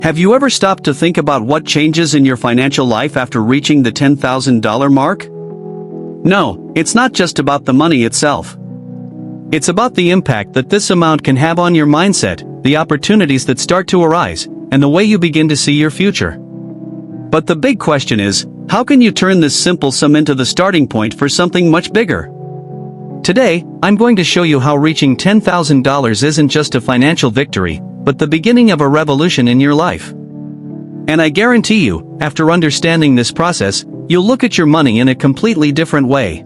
Have you ever stopped to think about what changes in your financial life after reaching the $10,000 mark? No, it's not just about the money itself. It's about the impact that this amount can have on your mindset, the opportunities that start to arise, and the way you begin to see your future. But the big question is, how can you turn this simple sum into the starting point for something much bigger? Today, I'm going to show you how reaching $10,000 isn't just a financial victory, but the beginning of a revolution in your life. And I guarantee you, after understanding this process, you'll look at your money in a completely different way.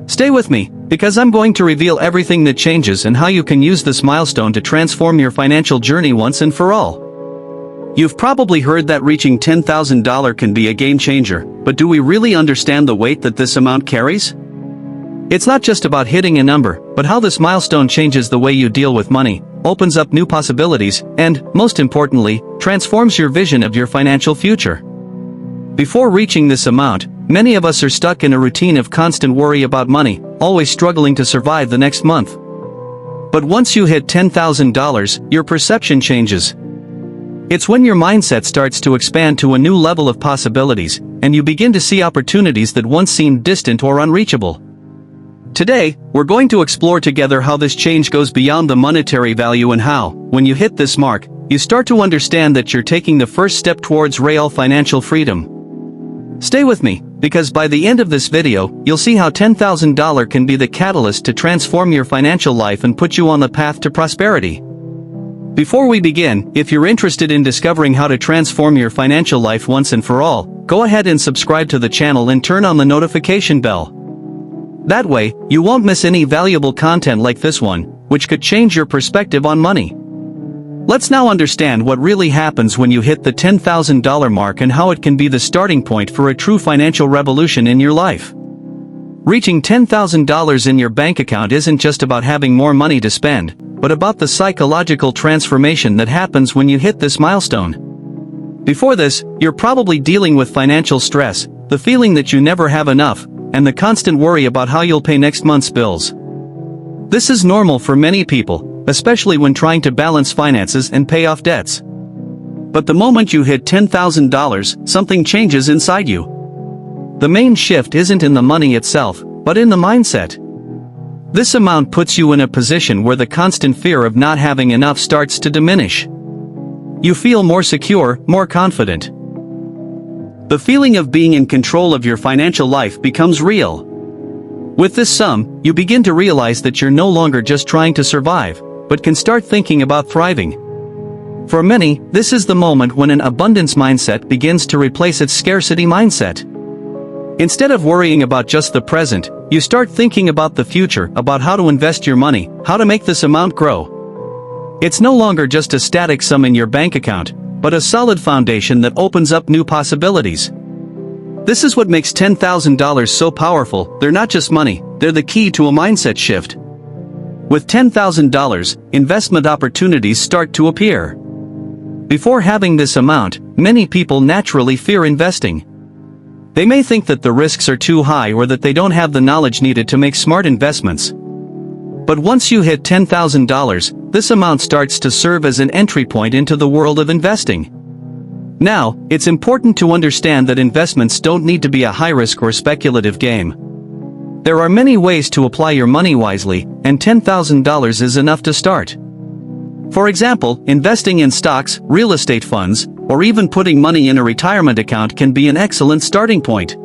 Stay with me, because I'm going to reveal everything that changes and how you can use this milestone to transform your financial journey once and for all. You've probably heard that reaching $10,000 can be a game changer, but do we really understand the weight that this amount carries? It's not just about hitting a number, but how this milestone changes the way you deal with money, opens up new possibilities, and, most importantly, transforms your vision of your financial future. Before reaching this amount, many of us are stuck in a routine of constant worry about money, always struggling to survive the next month. But once you hit $10,000, your perception changes. It's when your mindset starts to expand to a new level of possibilities, and you begin to see opportunities that once seemed distant or unreachable. Today, we're going to explore together how this change goes beyond the monetary value and how, when you hit this mark, you start to understand that you're taking the first step towards real financial freedom. Stay with me, because by the end of this video, you'll see how $10,000 can be the catalyst to transform your financial life and put you on the path to prosperity. Before we begin, if you're interested in discovering how to transform your financial life once and for all, go ahead and subscribe to the channel and turn on the notification bell. That way, you won't miss any valuable content like this one, which could change your perspective on money. Let's now understand what really happens when you hit the $10,000 mark and how it can be the starting point for a true financial revolution in your life. Reaching $10,000 in your bank account isn't just about having more money to spend, but about the psychological transformation that happens when you hit this milestone. Before this, you're probably dealing with financial stress, the feeling that you never have enough, and the constant worry about how you'll pay next month's bills. This is normal for many people, especially when trying to balance finances and pay off debts. But the moment you hit $10,000, something changes inside you. The main shift isn't in the money itself, but in the mindset. This amount puts you in a position where the constant fear of not having enough starts to diminish. You feel more secure, more confident. The feeling of being in control of your financial life becomes real. With this sum, you begin to realize that you're no longer just trying to survive, but can start thinking about thriving. For many, this is the moment when an abundance mindset begins to replace its scarcity mindset. Instead of worrying about just the present, you start thinking about the future, about how to invest your money, how to make this amount grow. It's no longer just a static sum in your bank account, but a solid foundation that opens up new possibilities. This is what makes $10,000 so powerful. They're not just money, they're the key to a mindset shift. With $10,000, investment opportunities start to appear. Before having this amount, many people naturally fear investing. They may think that the risks are too high or that they don't have the knowledge needed to make smart investments. But once you hit $10,000, this amount starts to serve as an entry point into the world of investing. Now, it's important to understand that investments don't need to be a high-risk or speculative game. There are many ways to apply your money wisely, and $10,000 is enough to start. For example, investing in stocks, real estate funds, or even putting money in a retirement account can be an excellent starting point.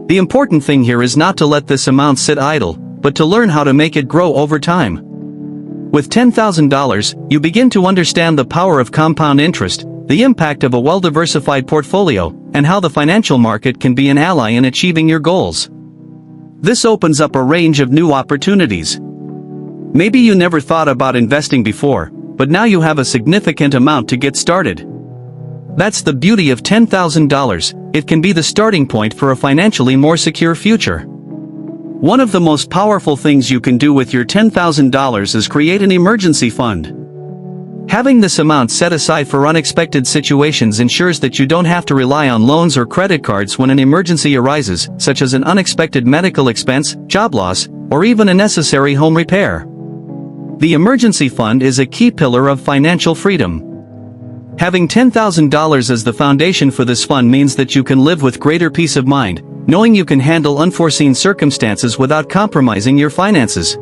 The important thing here is not to let this amount sit idle, but to learn how to make it grow over time. With $10,000, you begin to understand the power of compound interest, the impact of a well-diversified portfolio, and how the financial market can be an ally in achieving your goals. This opens up a range of new opportunities. Maybe you never thought about investing before, but now you have a significant amount to get started. That's the beauty of $10,000, it can be the starting point for a financially more secure future. One of the most powerful things you can do with your $10,000 is create an emergency fund. Having this amount set aside for unexpected situations ensures that you don't have to rely on loans or credit cards when an emergency arises, such as an unexpected medical expense, job loss, or even a necessary home repair. The emergency fund is a key pillar of financial freedom. Having $10,000 as the foundation for this fund means that you can live with greater peace of mind, knowing you can handle unforeseen circumstances without compromising your finances.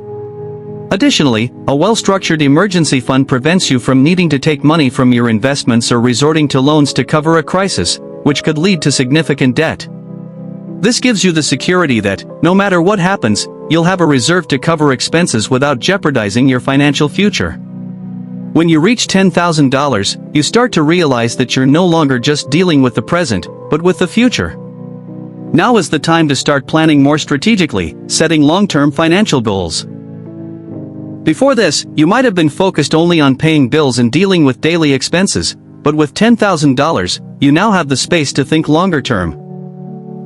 Additionally, a well-structured emergency fund prevents you from needing to take money from your investments or resorting to loans to cover a crisis, which could lead to significant debt. This gives you the security that, no matter what happens, you'll have a reserve to cover expenses without jeopardizing your financial future. When you reach $10,000, you start to realize that you're no longer just dealing with the present, but with the future. Now is the time to start planning more strategically, setting long-term financial goals. Before this, you might have been focused only on paying bills and dealing with daily expenses, but with $10,000, you now have the space to think longer term.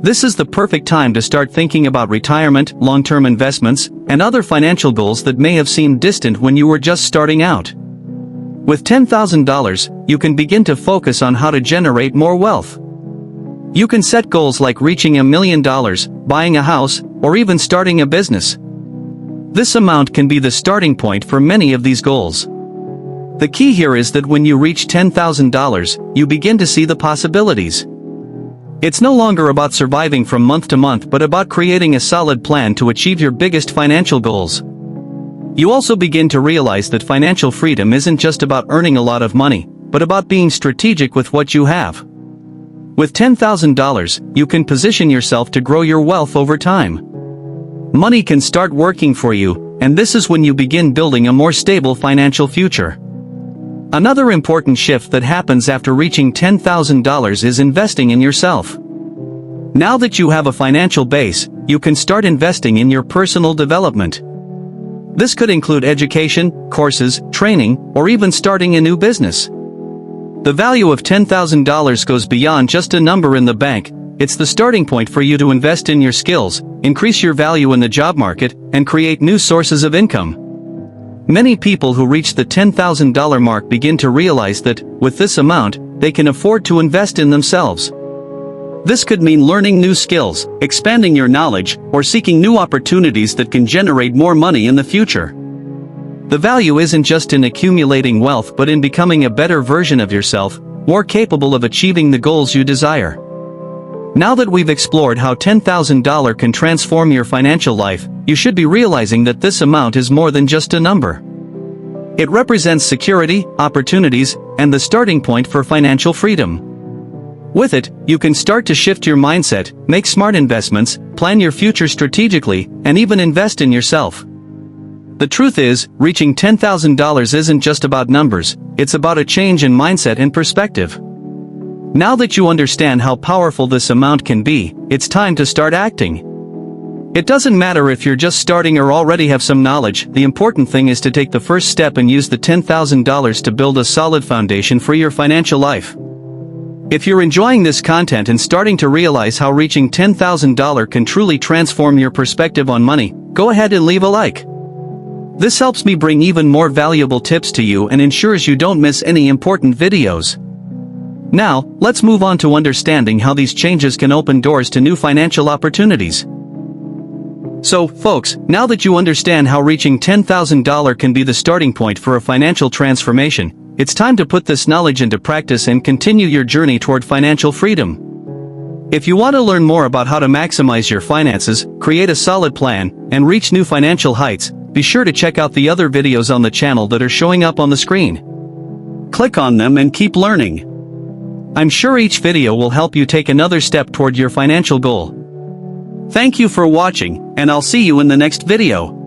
This is the perfect time to start thinking about retirement, long-term investments, and other financial goals that may have seemed distant when you were just starting out. With $10,000, you can begin to focus on how to generate more wealth. You can set goals like reaching $1 million, buying a house, or even starting a business. This amount can be the starting point for many of these goals. The key here is that when you reach $10,000, you begin to see the possibilities. It's no longer about surviving from month to month but about creating a solid plan to achieve your biggest financial goals. You also begin to realize that financial freedom isn't just about earning a lot of money, but about being strategic with what you have. With $10,000, you can position yourself to grow your wealth over time. Money can start working for you, and this is when you begin building a more stable financial future. Another important shift that happens after reaching $10,000 is investing in yourself. Now that you have a financial base, you can start investing in your personal development. This could include education, courses, training, or even starting a new business. The value of $10,000 goes beyond just a number in the bank. It's the starting point for you to invest in your skills, increase your value in the job market, and create new sources of income. Many people who reach the $10,000 mark begin to realize that, with this amount, they can afford to invest in themselves. This could mean learning new skills, expanding your knowledge, or seeking new opportunities that can generate more money in the future. The value isn't just in accumulating wealth but in becoming a better version of yourself, more capable of achieving the goals you desire. Now that we've explored how $10,000 can transform your financial life, you should be realizing that this amount is more than just a number. It represents security, opportunities, and the starting point for financial freedom. With it, you can start to shift your mindset, make smart investments, plan your future strategically, and even invest in yourself. The truth is, reaching $10,000 isn't just about numbers, it's about a change in mindset and perspective. Now that you understand how powerful this amount can be, it's time to start acting. It doesn't matter if you're just starting or already have some knowledge, the important thing is to take the first step and use the $10,000 to build a solid foundation for your financial life. If you're enjoying this content and starting to realize how reaching $10,000 can truly transform your perspective on money, go ahead and leave a like. This helps me bring even more valuable tips to you and ensures you don't miss any important videos. Now, let's move on to understanding how these changes can open doors to new financial opportunities. So, folks, now that you understand how reaching $10,000 can be the starting point for a financial transformation, it's time to put this knowledge into practice and continue your journey toward financial freedom. If you want to learn more about how to maximize your finances, create a solid plan, and reach new financial heights, be sure to check out the other videos on the channel that are showing up on the screen. Click on them and keep learning. I'm sure each video will help you take another step toward your financial goal. Thank you for watching, and I'll see you in the next video.